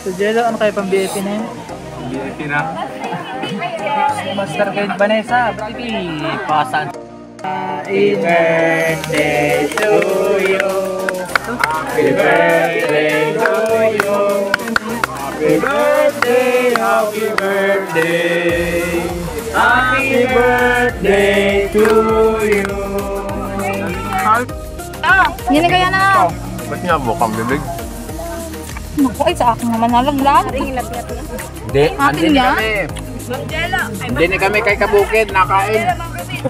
So Jello, ano kayo pang BFP na yun? BFP na. Master Guide Vanessa, baby, pasan. Happy birthday to you. Happy birthday to you. Happy birthday, happy birthday. Happy birthday to you. Hindi kaya na. Ba't nga bukang bibig? Naku, ay sa akin naman nalaglag. Hindi, Atin yan? Hindi na kami kay Kabukid, nakain.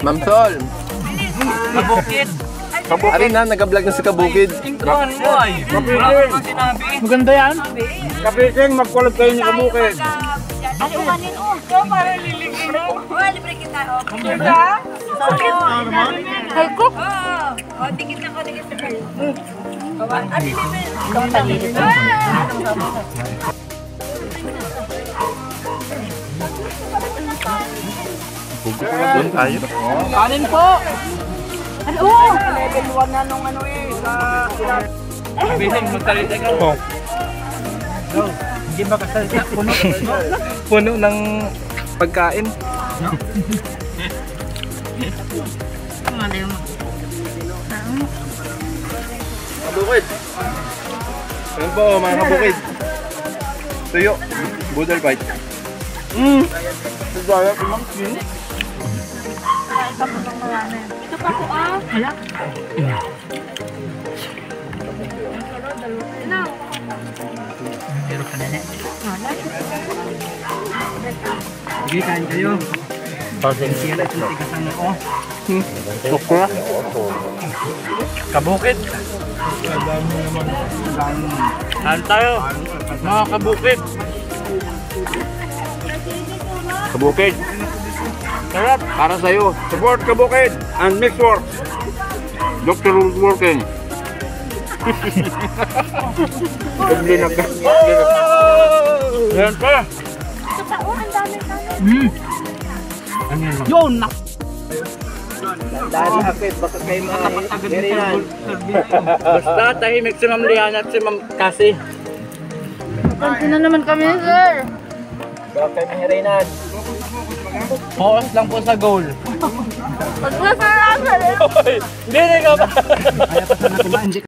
Ma'am Sol. Kabukid. Ari na, nag-vlog na si Kabukid. Maganda yan. Kabukid, mag-collab kayo ni Kabukid. Ano kanin o? Para liligin mo. Libre kita o. Hay ko? Oo. Tingin na ko, tingin sa kayo. Ikaw tagilid. Doon tayo. Kanin po. Ano? Level 1 na nung ano eh. Sabihin, magsalita ka. Hindi makasalita. Puno ng pagkain. Kabukid. Yan po mga kabukid. Tuyo. Budal bite. Sasaya ko lang. Ito pa ko ah. Hala. Pero ka na na. Sige, kain kayo. Sila ito tigasang ako. Tukra. Kabukid. Kain tayo. Mga kabukid. Kabukid. Sarap. Para sa'yo. Support Kabukid and Mixworks. Dr. Woodworking. Yan pa. Ito pa oh, ang dami tayo. Yun na. Dahil akit, baka kayo mga Basta tahimik si Ma'am Liana at si Ma'am Cassie. Pansin na naman kami, sir. baka kayo mga Reynad. Focus lang po sa goal. Pag nasa Hindi na ka ba?